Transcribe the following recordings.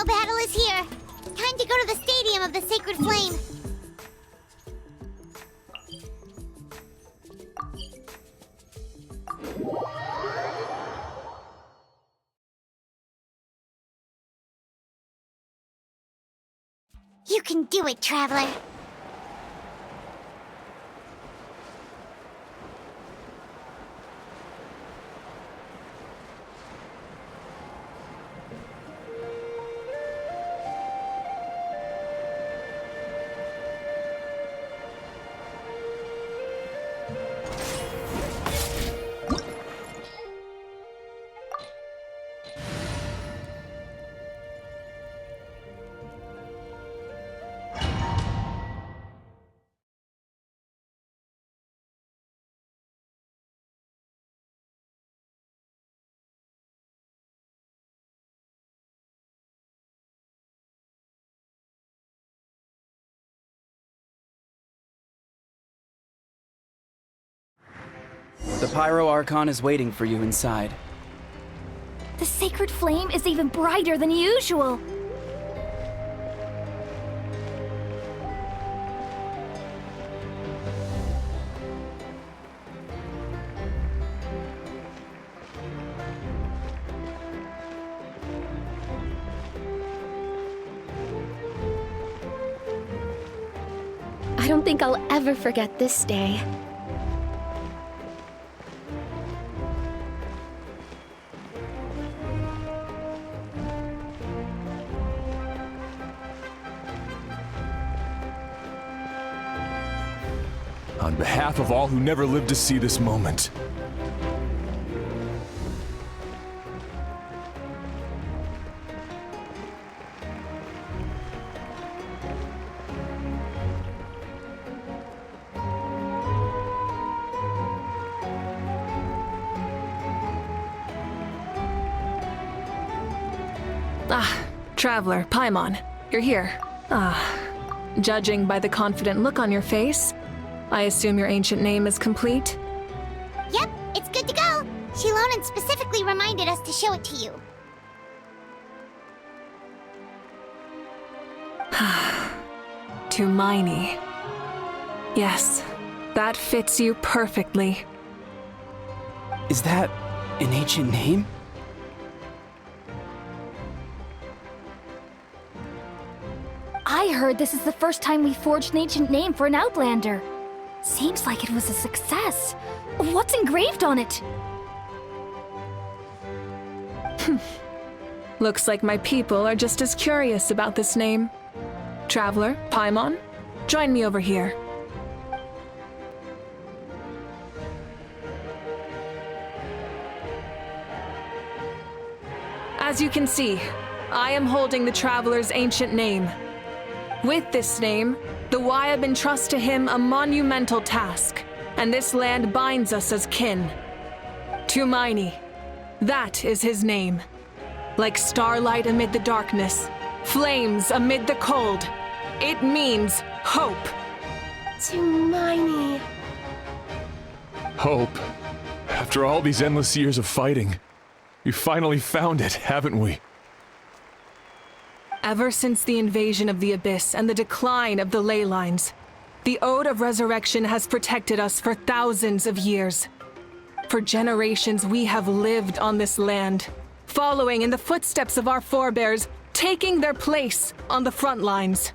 battle is here. Time to go to the Stadium of the Sacred Flame. You can do it, Traveler. The Pyro Archon is waiting for you inside. The sacred flame is even brighter than usual. I don't think I'll ever forget this day. On behalf of all who never lived to see this moment. Traveler, Paimon, you're here. Judging by the confident look on your face, I assume your ancient name is complete? Yep, it's good to go. Shilonan specifically reminded us to show it to you. Tumaini. Yes, that fits you perfectly. Is that an ancient name? I heard this is the first time we forged an ancient name for an Outlander. Seems like it was a success. What's engraved on it? Looks like my people are just as curious about this name. Traveler, Paimon, join me over here. As you can see, I am holding the Traveler's ancient name. With this name, the Wyab entrust to him a monumental task, and this land binds us as kin. Tumaini, that is his name. Like starlight amid the darkness, flames amid the cold, it means hope. Tumaini. Hope. After all these endless years of fighting, we finally found it, haven't we? Ever since the invasion of the Abyss and the decline of the ley lines, the Ode of Resurrection has protected us for thousands of years. For generations we have lived on this land, following in the footsteps of our forebears, taking their place on the front lines.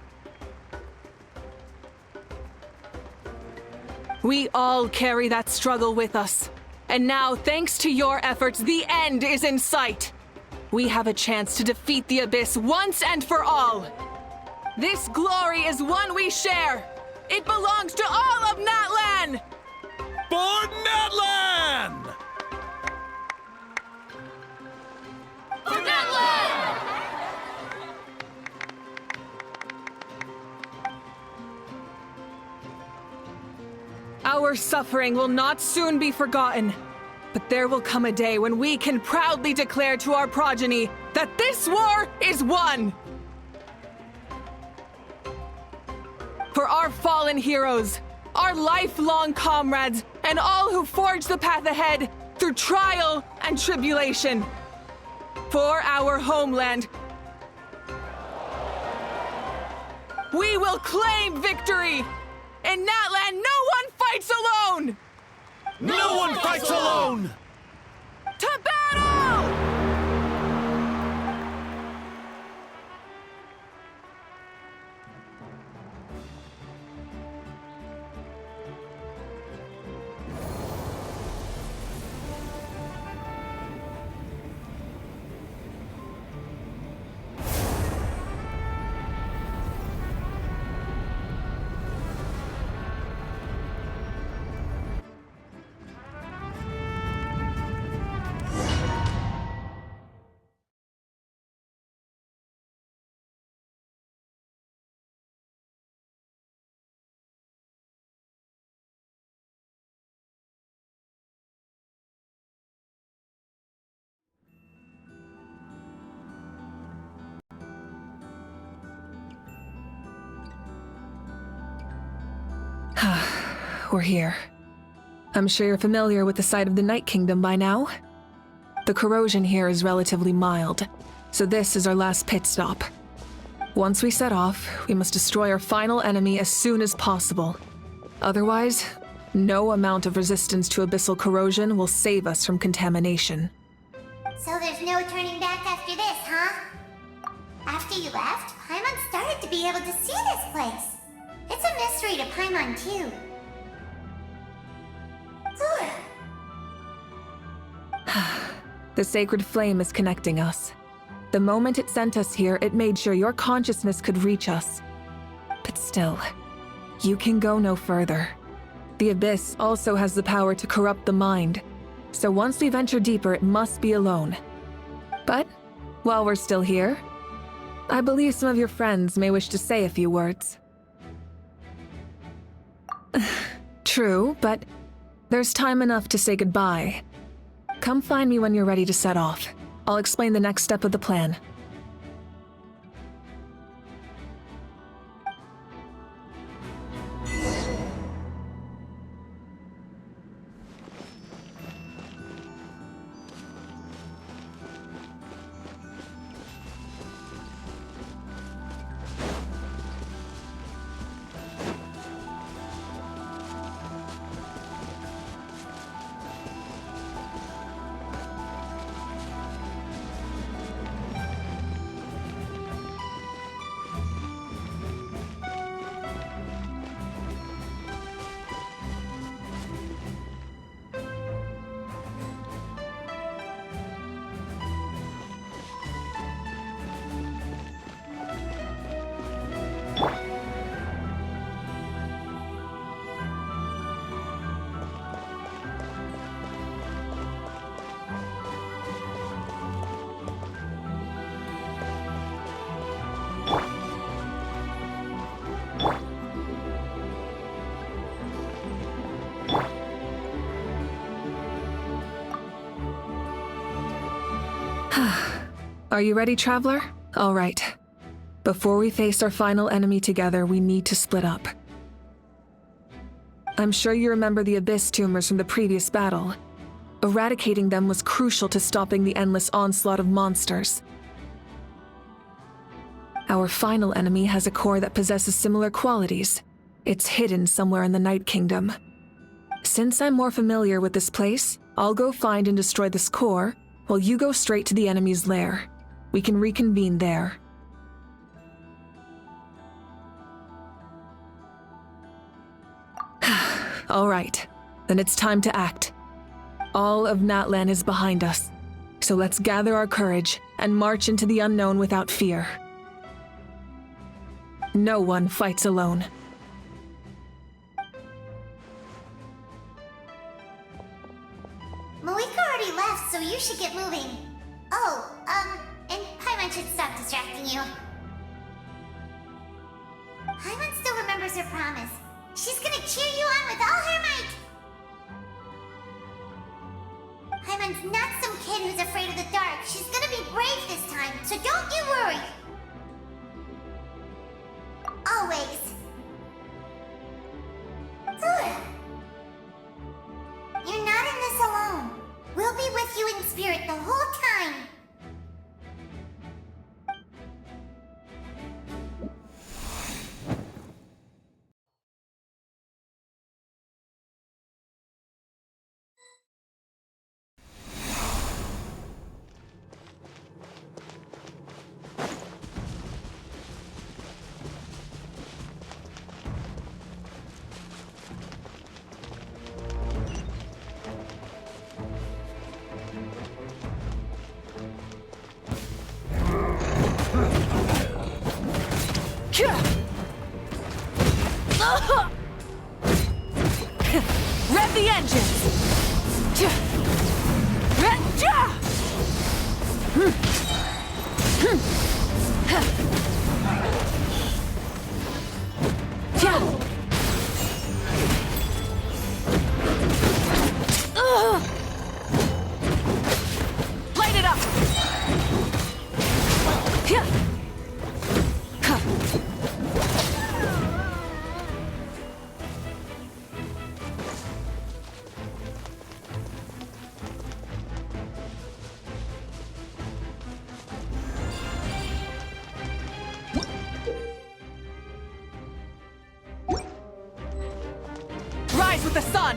We all carry that struggle with us, and now, thanks to your efforts, the end is in sight. We have a chance to defeat the Abyss once and for all. This glory is one we share. It belongs to all of Natlan! For Natlan! For Natlan! Our suffering will not soon be forgotten. But there will come a day when we can proudly declare to our progeny that this war is won! For our fallen heroes, our lifelong comrades, and all who forge the path ahead through trial and tribulation. For our homeland, We will claim victory! In Natlan, no one fights alone! No one fights alone! To battle! We're here. I'm sure you're familiar with the site of the Night Kingdom by now. The corrosion here is relatively mild, so this is our last pit stop. Once we set off, we must destroy our final enemy as soon as possible. Otherwise, no amount of resistance to abyssal corrosion will save us from contamination. So there's no turning back after this, huh? After you left, Paimon started to be able to see this place. It's a mystery to Paimon, too. Flora. The sacred flame is connecting us. The moment it sent us here, it made sure your consciousness could reach us. But still, you can go no further. The Abyss also has the power to corrupt the mind, so once we venture deeper, it must be alone. But, while we're still here, I believe some of your friends may wish to say a few words. True, but there's time enough to say goodbye. Come find me when you're ready to set off. I'll explain the next step of the plan. Are you ready, Traveler? All right. Before we face our final enemy together, we need to split up. I'm sure you remember the Abyss tumors from the previous battle. Eradicating them was crucial to stopping the endless onslaught of monsters. Our final enemy has a core that possesses similar qualities. It's hidden somewhere in the Night Kingdom. Since I'm more familiar with this place, I'll go find and destroy this core, while you go straight to the enemy's lair. We can reconvene there. All right, then it's time to act. All of Natlan is behind us, so let's gather our courage and march into the unknown without fear. No one fights alone. Malika already left, so you should get moving. Oh, and Paimon should stop distracting you. Paimon still remembers her promise. She's gonna cheer you on with all her might! Paimon's not some kid who's afraid of the dark. She's gonna be brave this time, so don't you worry! Always. Flora. You're not in this alone. We'll be with you in spirit the whole time. Light it up! Rise with the sun!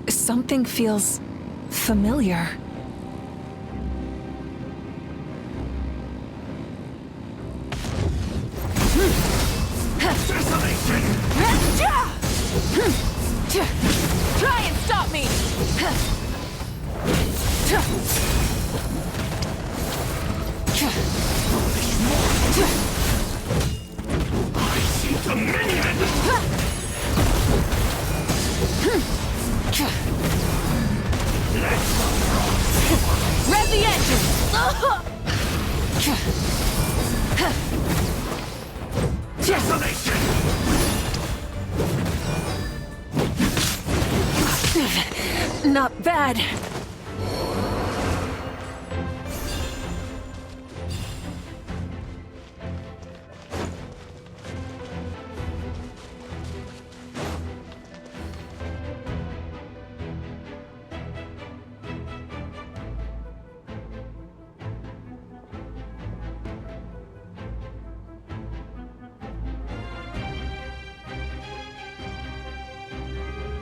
Something feels familiar. Try and stop me! I see the minion! Rev the engine! Desolation! Not bad.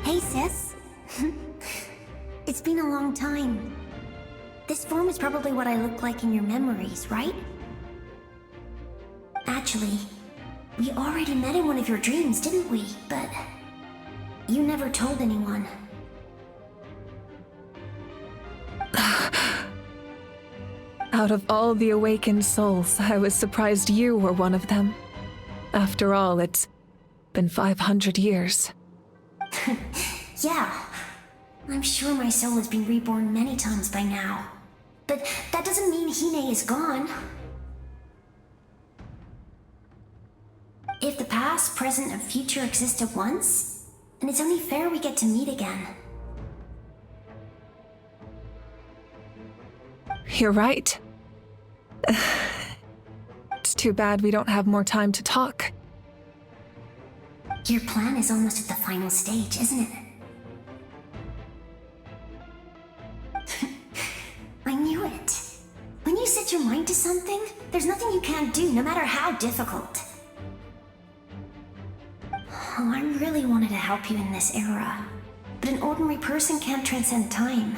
Hey, sis. It's been a long time. This form is probably what I look like in your memories, right? Actually, we already met in one of your dreams, didn't we? But you never told anyone. Out of all the awakened souls, I was surprised you were one of them. After all, it's been 500 years. Yeah. I'm sure my soul has been reborn many times by now. But that doesn't mean Hine is gone. If the past, present, and future exist at once, then it's only fair we get to meet again. You're right. It's too bad we don't have more time to talk. Your plan is almost at the final stage, isn't it? I knew it. When you set your mind to something, there's nothing you can't do, no matter how difficult. Oh, I really wanted to help you in this era, but an ordinary person can't transcend time.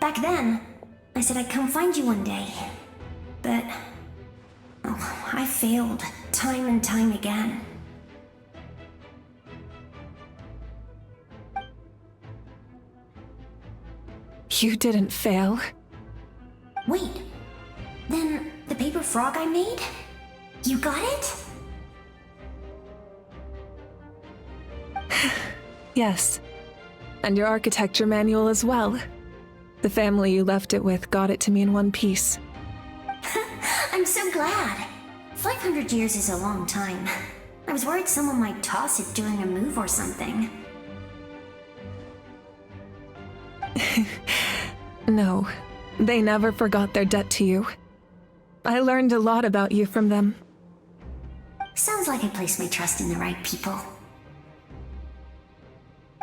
Back then, I said I'd come find you one day, but I failed time and time again. You didn't fail. Wait, then the paper frog I made? You got it? Yes. And your architecture manual as well. The family you left it with got it to me in one piece. I'm so glad. 500 years is a long time. I was worried someone might toss it during a move or something. No, they never forgot their debt to you. I learned a lot about you from them. Sounds like I placed my trust in the right people.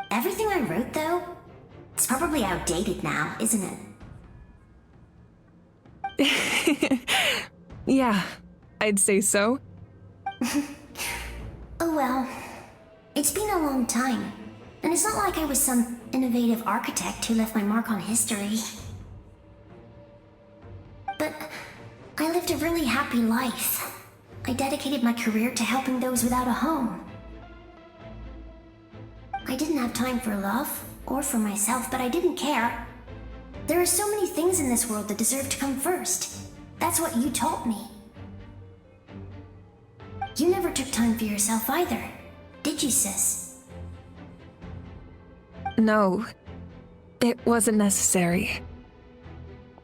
Everything I wrote, though, it's probably outdated now, isn't it? Yeah, I'd say so. Oh well. It's been a long time. And it's not like I was some innovative architect who left my mark on history. But I lived a really happy life. I dedicated my career to helping those without a home. I didn't have time for love, or for myself, but I didn't care. There are so many things in this world that deserve to come first. That's what you taught me. You never took time for yourself either, did you, sis? No, it wasn't necessary.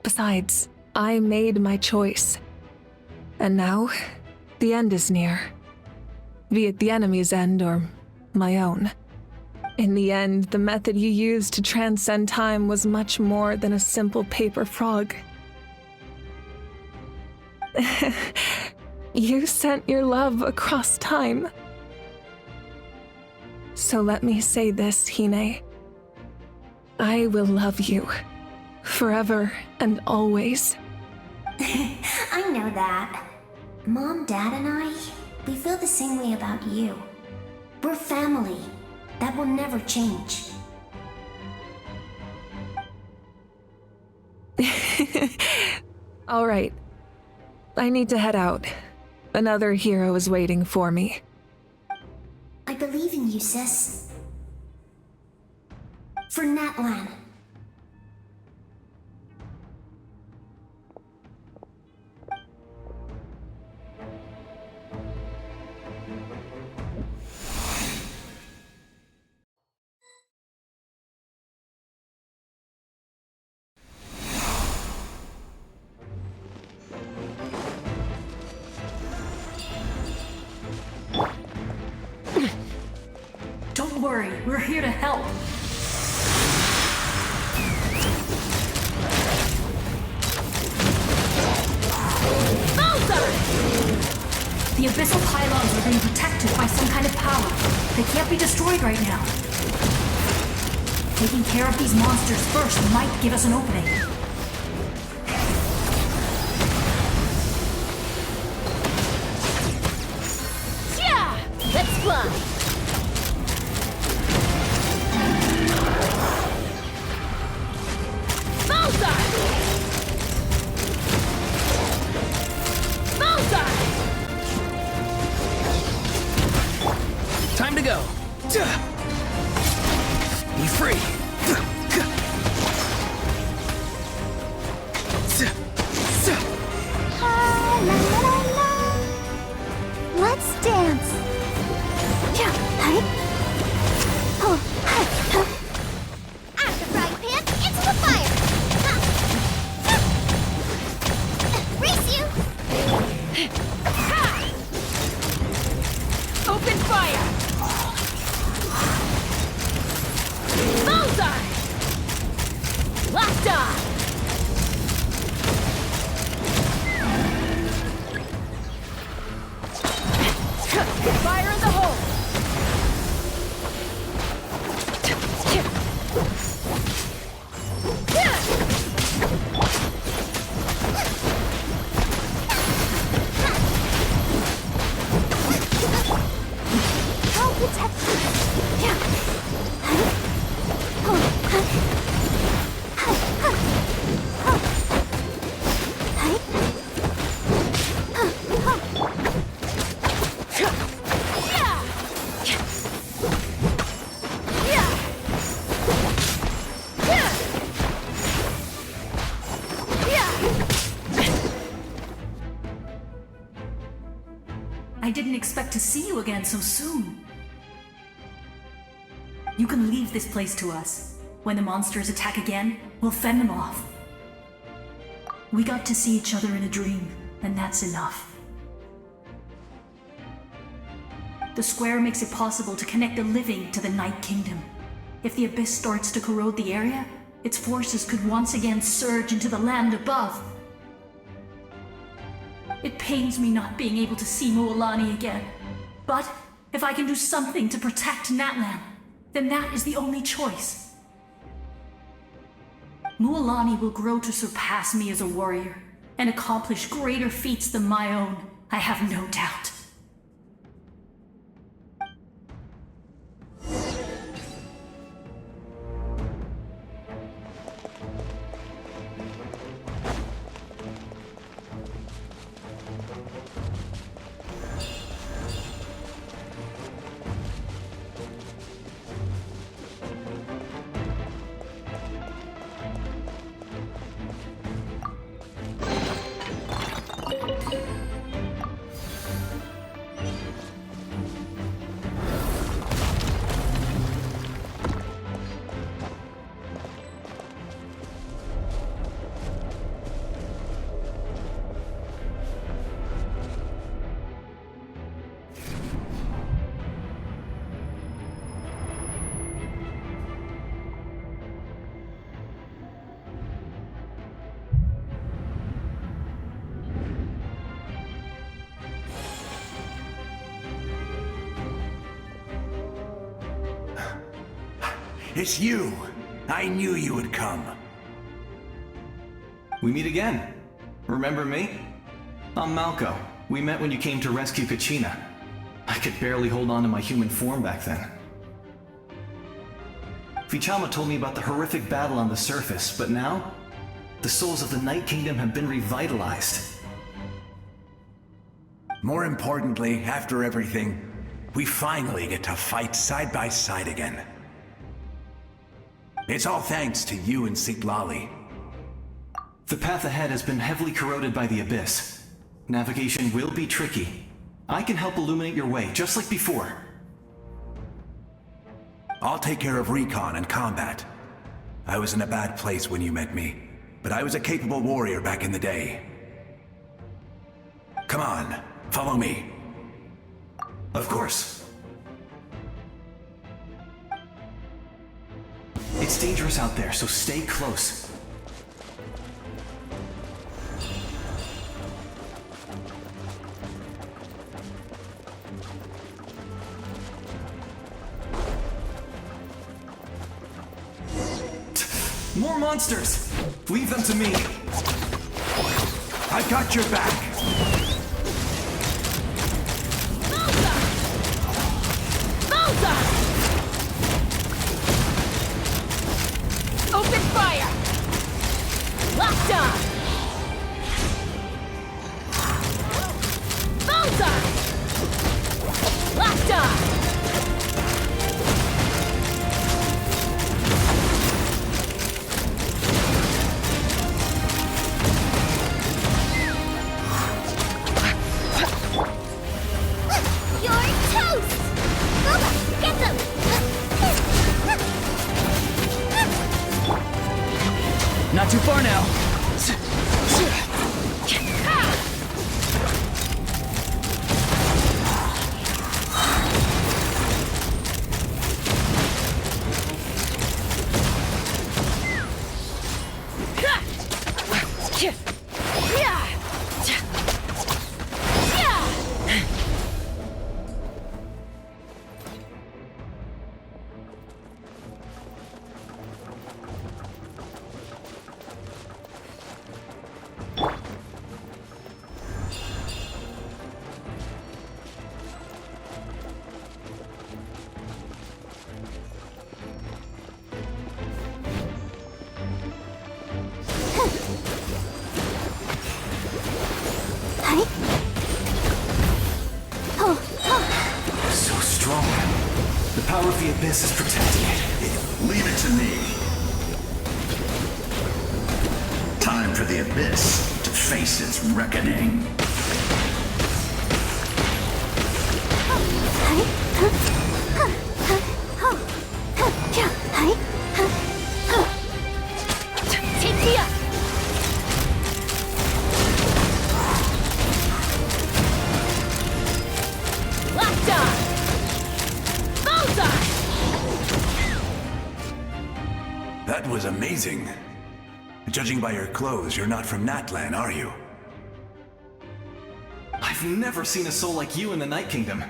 Besides, I made my choice. And now, the end is near. Be it the enemy's end or my own. In the end, the method you used to transcend time was much more than a simple paper frog. You sent your love across time. So let me say this, Hine. I will love you. Forever and always. I know that. Mom, Dad, and I, we feel the same way about you. We're family. That will never change. All right. I need to head out. Another hero is waiting for me. I believe in you, sis. For Natlan. Don't worry, we're here to help. The abyssal pylons are being protected by some kind of power. They can't be destroyed right now. Taking care of these monsters first might give us an opening. Yeah! Let's fly! Time to go. Be free. Let's dance. Out of the frying pan, into the fire. Race you. Open fire! Bullseye! Locked on! Fire in the hole! I'll protect I didn't expect to see you again so soon. You can leave this place to us. When the monsters attack again, we'll fend them off. We got to see each other in a dream, and that's enough. The square makes it possible to connect the living to the Night Kingdom. If the abyss starts to corrode the area, its forces could once again surge into the land above. It pains me not being able to see Mualani again. But if I can do something to protect Natlan, then that is the only choice. Mualani will grow to surpass me as a warrior and accomplish greater feats than my own, I have no doubt. It's you. I knew you would come. We meet again. Remember me? I'm Malco. We met when you came to rescue Kachina. I could barely hold on to my human form back then. Vichama told me about the horrific battle on the surface, but now, the souls of the Night Kingdom have been revitalized. More importantly, after everything, we finally get to fight side by side again. It's all thanks to you and Sitlali. The path ahead has been heavily corroded by the Abyss. Navigation will be tricky. I can help illuminate your way, just like before. I'll take care of recon and combat. I was in a bad place when you met me, but I was a capable warrior back in the day. Come on, follow me. Of course. It's dangerous out there, so stay close. More monsters! Leave them to me! I got your back! Open fire! Locked on! Bullseye! Locked on! Not too far now. So strong. The power of the Abyss is protecting it. Leave it to me. Time for the Abyss to face its reckoning. Take me up! Locked on! Bullseye! That was amazing. Judging by your clothes, you're not from Natlan, are you? I've never seen a soul like you in the Night Kingdom.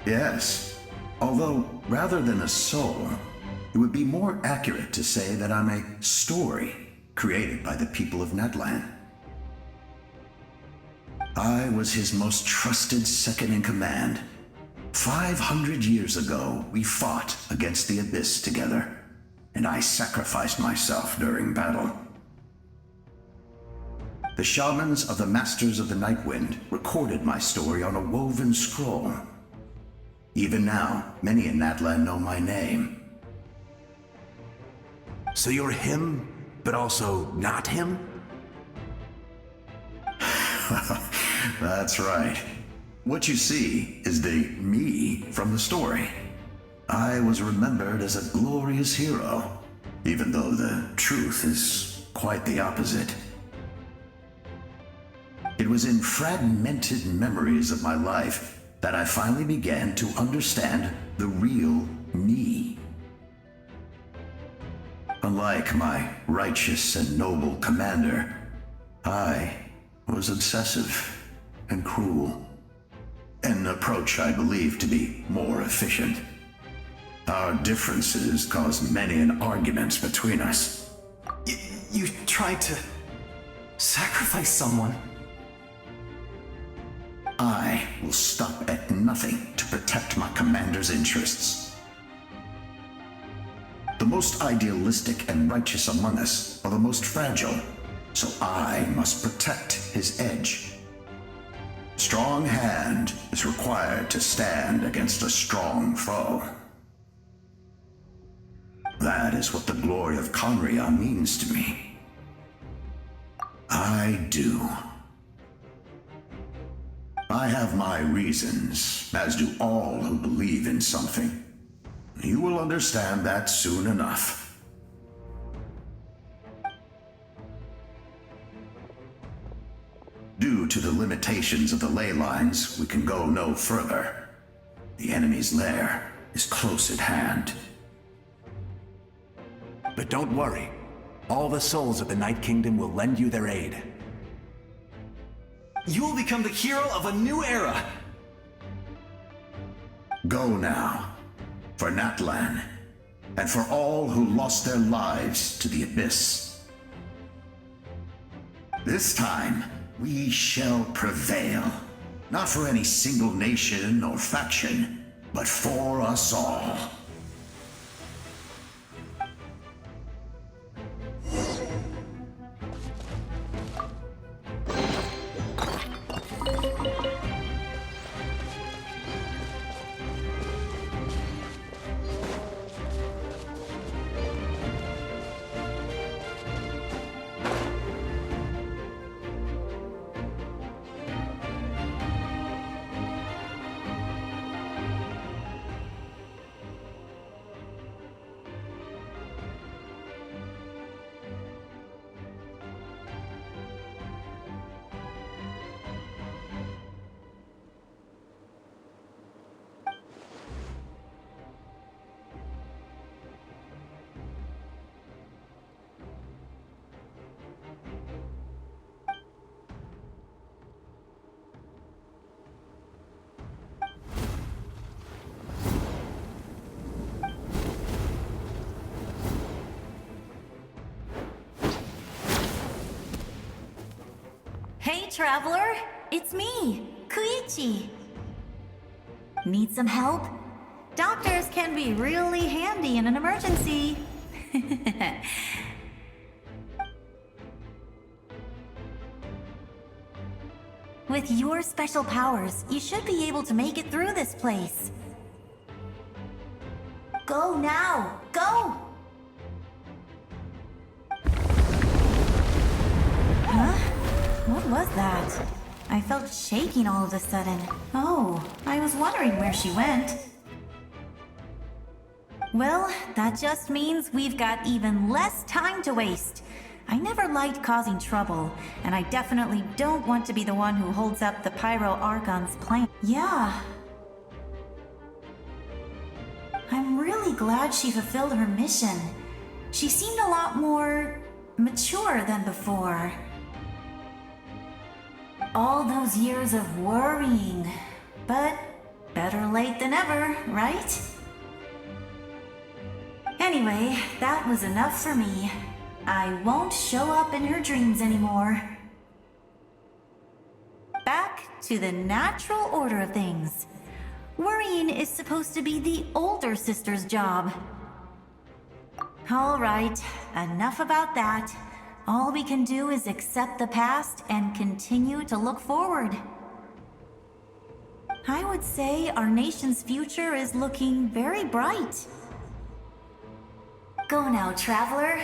Yes, although rather than a soul, it would be more accurate to say that I'm a story created by the people of Natlan. I was his most trusted second-in-command. 500 years ago, we fought against the Abyss together, and I sacrificed myself during battle. The shamans of the Masters of the Nightwind recorded my story on a woven scroll. Even now, many in Natlan know my name. So you're him, but also not him? That's right. What you see is the me from the story. I was remembered as a glorious hero, even though the truth is quite the opposite. It was in fragmented memories of my life that I finally began to understand the real me. Unlike my righteous and noble commander, I was obsessive and cruel, an approach I believed to be more efficient. Our differences caused many an arguments between us. You tried to sacrifice someone. I will stop at nothing to protect my commander's interests. The most idealistic and righteous among us are the most fragile, so I must protect his edge. Strong hand is required to stand against a strong foe. That is what the glory of Conria means to me. I do. I have my reasons, as do all who believe in something. You will understand that soon enough. Due to the limitations of the ley lines, we can go no further. The enemy's lair is close at hand. But don't worry. All the souls of the Night Kingdom will lend you their aid. You will become the hero of a new era! Go now, for Natlan, and for all who lost their lives to the Abyss. This time, we shall prevail. Not for any single nation or faction, but for us all. Hey, traveler! It's me, Koichi. Need some help? Doctors can be really handy in an emergency. With your special powers, you should be able to make it through this place. Go now! Go! Huh? What was that? I felt shaking all of a sudden. Oh, I was wondering where she went. Well, that just means we've got even less time to waste. I never liked causing trouble, and I definitely don't want to be the one who holds up the Pyro Archon's plan. Yeah. I'm really glad she fulfilled her mission. She seemed a lot more mature than before. All those years of worrying, but better late than ever, right? Anyway, that was enough for me. I won't show up in her dreams anymore. Back to the natural order of things. Worrying is supposed to be the older sister's job. All right, enough about that. All we can do is accept the past and continue to look forward. I would say our nation's future is looking very bright. Go now, traveler.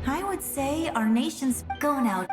I would say our nation's going out.